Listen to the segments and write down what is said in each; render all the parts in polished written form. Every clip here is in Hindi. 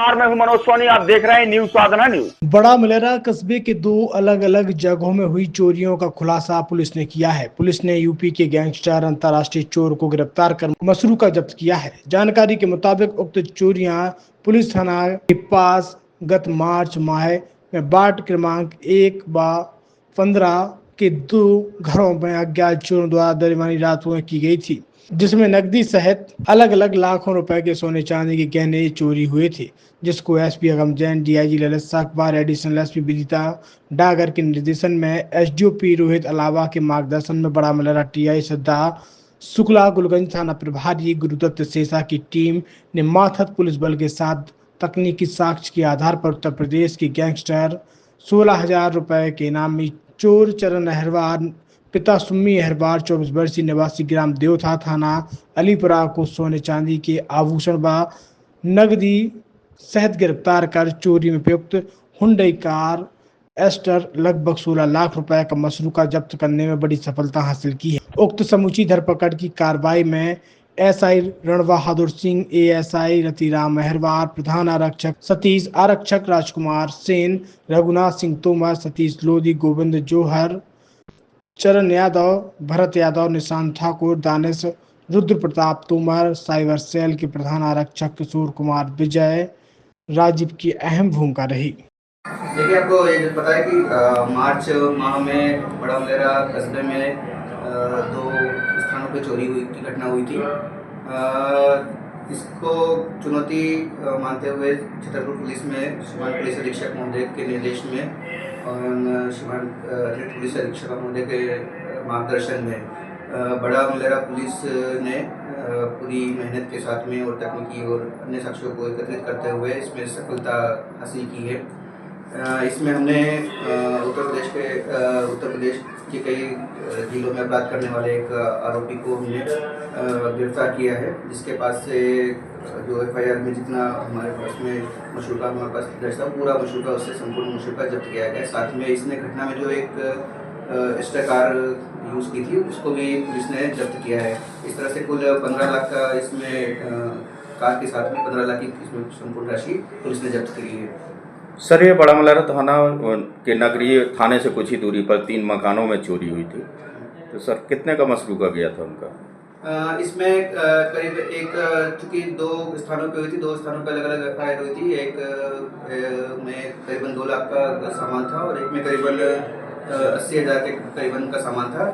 मैं हूं मनोज सोनी, आप देख रहे हैं न्यूज साधना न्यूज। बड़ा मलेरा कस्बे के दो अलग अलग जगहों में हुई चोरियों का खुलासा पुलिस ने किया है। पुलिस ने यूपी के गैंगस्टर अंतर्राष्ट्रीय चोर को गिरफ्तार कर मसरूका जब्त किया है। जानकारी के मुताबिक उक्त चोरियां पुलिस थाना के पास गत मार्च माह में वार्ड क्रमांक 1/15 के दो घरों में अज्ञात चोरों द्वारा दरमियानी रातों में की गई थी, जिसमें नकदी सहित अलग अलग लाखों रुपए के सोने चांदी के गहने चोरी हुए थे, जिसको SP Agam Jain, DIG Lalit Sakwar, additional SP Vidita Dagar के निर्देशन में एसडीओपी रोहित अलावा के मार्गदर्शन में बड़ा मलेरा टीआई श्रद्धा शुक्ला, गुलगंज थाना प्रभारी गुरुदत्त शेषा की टीम ने माथत पुलिस बल के साथ तकनीकी साक्ष्य के आधार पर उत्तर प्रदेश के गैंगस्टर 16,000 रुपए के इनामी चोर चरण अहरवार पिता सुम्मी अहरवार 24 वर्षीय निवासी ग्राम देवथा थाना अलीपुरा को सोने चांदी के आभूषण व नगदी सहित गिरफ्तार कर चोरी में प्रयुक्त हुंडई कार एस्टर लगभग 16 लाख रुपए का मसरूका जब्त करने में बड़ी सफलता हासिल की है। उक्त समूची धरपकड़ की कार्रवाई में एसआई रण बहादुर सिंह, एएसआई रतिराम अहरवार, प्रधान आरक्षक सतीश, आरक्षक राजकुमार सेन, रघुनाथ सिंह तोमर, सतीश लोधी, गोविंद जोहर, चरण यादव, भरत यादव, निशांत ठाकुर, दानिश, रुद्र प्रताप तोमर, साइबर सेल के प्रधान आरक्षक किशोर कुमार विजय, राजीव की अहम भूमिका रही। देखिए, आपको ये पता है कि मार्च माह में बड़ा मलेरा कस्बे में दो स्थानों पर चोरी की घटना हुई थी। इसको चुनौती मानते हुए छतरपुर पुलिस में श्रीमान पुलिस अधीक्षक महोदय के निर्देश में और श्रीमान अतिरिक्त पुलिस अधीक्षक महोदय के मार्गदर्शन में बड़ा मलेरा पुलिस ने पूरी मेहनत के साथ में और तकनीकी और अन्य साक्ष्यों को एकत्रित करते हुए इसमें सफलता हासिल की है। इसमें हमने उत्तर प्रदेश के कई जिलों में अपराध करने वाले एक आरोपी को हमने गिरफ्तार किया है, जिसके पास से जो एफआईआर में जितना हमारे पास में मशरूका हमारे पास दर्ज था, पूरा मशरूका उससे संपूर्ण मशरूका जब्त किया गया। साथ में इसने घटना में जो एक एस्टर कार यूज़ की थी उसको भी पुलिस ने जब्त किया है। इस तरह से कुल 15 लाख का इसमें कार के साथ में 15 लाख की इसमें संपूर्ण राशि पुलिस ने जब्त करी है। सर, ये बड़ा मलेरा थाना के नगरीय थाने से कुछ ही दूरी पर 3 मकानों में चोरी हुई थी, तो सर कितने का मसरूका गया था उनका? इसमें करीब एक, चूँकि 2 स्थानों पे हुई थी, 2 स्थानों पे अलग अलग एफआईआर हुई थी। एक में करीबन 2 लाख का सामान था और एक में करीबन 80,000 के करीबन का सामान था।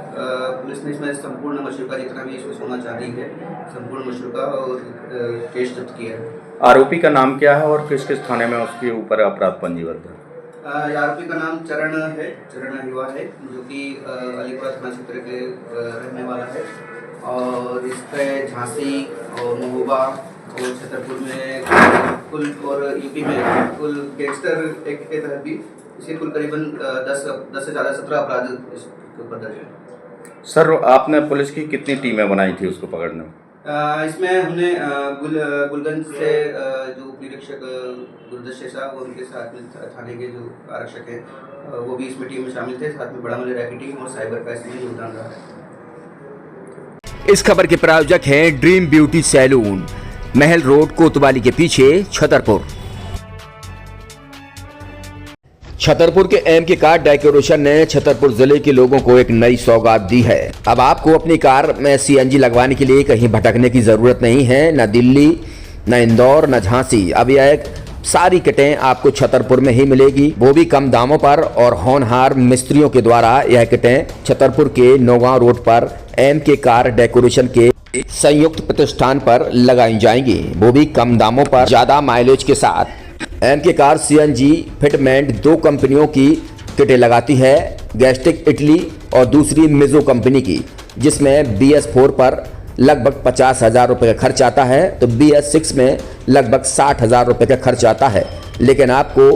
पुलिस ने इसमें संपूर्ण मशरूका जितना भी इसमें सोना चांदी है, संपूर्ण मशरूका और कैश जब्त किया है। आरोपी का नाम क्या है और किस किस थाने में उसके ऊपर अपराध पंजीबद्ध है? आरोपी का नाम चरण अहिवा है, जो कि अलीपुरा थाना क्षेत्र के रहने वाला है और इस पर झांसी और महोबा और छतरपुर में कुल और यूपी में कुल गैंगस्टर एक्ट के तहत भी इसे कुल करीबन 10 से ज़्यादा 17 अपराध इसके ऊपर दर्ज है। सर, आपने पुलिस की कितनी टीमें बनाई थी उसको पकड़ने में? इसमें हमने गुलगंज से जो निरीक्षक गुरुदत्त शेषा और उनके साथ में थाने के जो आरक्षक हैं वो भी इसमें टीम में शामिल थे। साथ में बड़ा मलेरा की टीम और साइबर का इसमें योगदान रहा है। इस खबर के प्रायोजक हैं ड्रीम ब्यूटी सैलून, महल रोड, कोतवाली के पीछे, छतरपुर। छतरपुर के एम के कार डेकोरेशन ने छतरपुर जिले के लोगों को एक नई सौगात दी है। अब आपको अपनी कार में सीएनजी लगवाने के लिए कहीं भटकने की जरूरत नहीं है, न दिल्ली, न इंदौर, न झांसी। अब यह सारी किटें आपको छतरपुर में ही मिलेगी, वो भी कम दामों पर और होनहार मिस्त्रियों के द्वारा। यह किटें छतरपुर के नौगांव रोड पर एम के कार डेकोरेशन के संयुक्त प्रतिष्ठान पर लगाई जाएंगी, वो भी कम दामों पर, ज्यादा माइलेज के साथ। एम के कार सीएनजी फिटमेंट 2 कंपनियों की किटें लगाती है, गैस्ट्रिक इटली और दूसरी मिजो कंपनी की, जिसमें BS4 पर लगभग 50,000 रुपये का खर्च आता है, तो BS6 में लगभग 60,000 रुपये का खर्च आता है, लेकिन आपको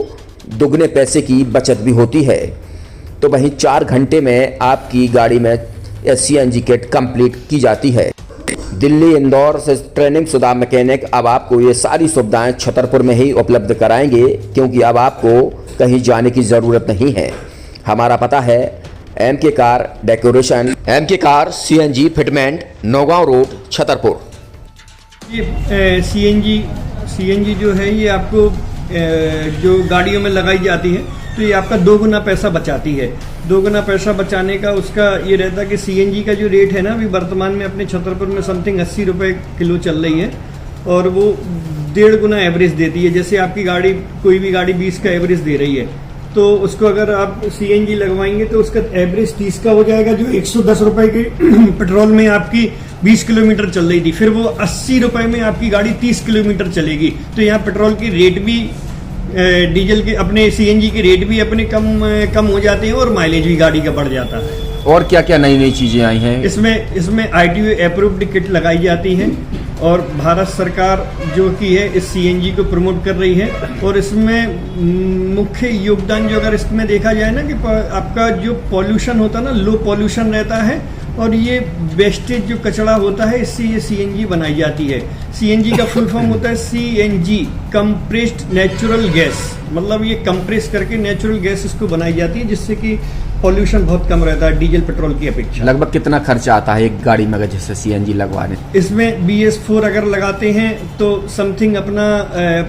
दुगने पैसे की बचत भी होती है। तो वहीं 4 घंटे में आपकी गाड़ी में सीएनजी किट कंप्लीट की जाती है। दिल्ली, इंदौर से ट्रेनिंग शुदा मैकेनिक अब आपको ये सारी सुविधाएं छतरपुर में ही उपलब्ध कराएंगे, क्योंकि अब आपको कहीं जाने की ज़रूरत नहीं है। हमारा पता है एम के कार डेकोरेशन, एम के car CNG fitment, Naugaon road, Chhatarpur. ये सीएनजी सीएनजी जो है ये आपको जो गाड़ियों में लगाई जाती है तो ये आपका 2 गुना पैसा बचाती है। 2 गुना पैसा बचाने का उसका ये रहता है कि सीएनजी का जो रेट है ना अभी वर्तमान में अपने छतरपुर में समथिंग 80 रुपये किलो चल रही है और वो 1.5 गुना एवरेज देती है। जैसे आपकी गाड़ी कोई भी गाड़ी 20 का एवरेज दे रही है तो उसको अगर आप सीएनजी लगवाएंगे तो उसका एवरेज 30 का हो जाएगा, जो 110 रुपए के पेट्रोल में आपकी 20 किलोमीटर चल रही थी, फिर वो 80 रुपए में आपकी गाड़ी 30 किलोमीटर चलेगी। तो यहाँ पेट्रोल की रेट भी डीजल के अपने सीएनजी के रेट भी अपने कम हो जाते हैं और माइलेज भी गाड़ी का बढ़ जाता है। और क्या क्या नई नई चीजें आई हैं? इसमें ITO अप्रूव्ड किट लगाई जाती है और भारत सरकार जो कि है इस सीएनजी को प्रमोट कर रही है। और इसमें मुख्य योगदान जो अगर इसमें देखा जाए ना कि आपका जो पॉल्यूशन होता है ना, लो पॉल्यूशन रहता है और ये वेस्टेज जो कचरा होता है इससे ये सीएनजी बनाई जाती है। सीएनजी का फुल फॉर्म होता है सीएनजी, कंप्रेस्ड नेचुरल गैस, मतलब ये कंप्रेस करके नेचुरल गैस इसको बनाई जाती है जिससे कि पॉल्यूशन बहुत कम रहता है डीजल पेट्रोल की अपेक्षा। लगभग कितना खर्चा आता है एक गाड़ी में अगर जैसे सीएनजी लगवाने? इसमें BS4 अगर लगाते हैं तो समथिंग अपना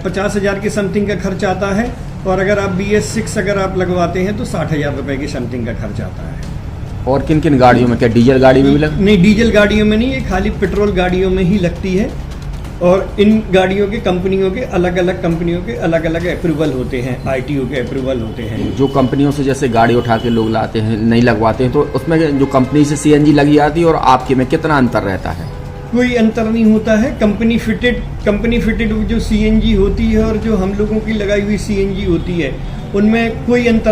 50,000 के समथिंग का खर्च आता है और अगर आप BS6 अगर आप लगवाते हैं तो 60,000 रुपए के समथिंग का खर्च आता है। और किन किन गाड़ियों में, क्या डीजल गाड़ी में भी नहीं, डीजल गाड़ियों में नहीं, ये खाली पेट्रोल गाड़ियों में ही लगती है। और इन गाड़ियों के कंपनियों के अलग अलग अप्रूवल होते हैं, ITO के अप्रूवल होते हैं। जो कंपनियों से जैसे गाड़ी उठा के लोग लाते हैं नहीं लगवाते हैं तो उसमें जो कंपनी से सीएनजी लगी जाती है और आपके में कितना अंतर रहता है? कोई अंतर नहीं होता है। कंपनी फिटेड जो सीएनजी होती है और जो हम लोगों की लगाई हुई सीएनजी होती है उनमें कोई अंतर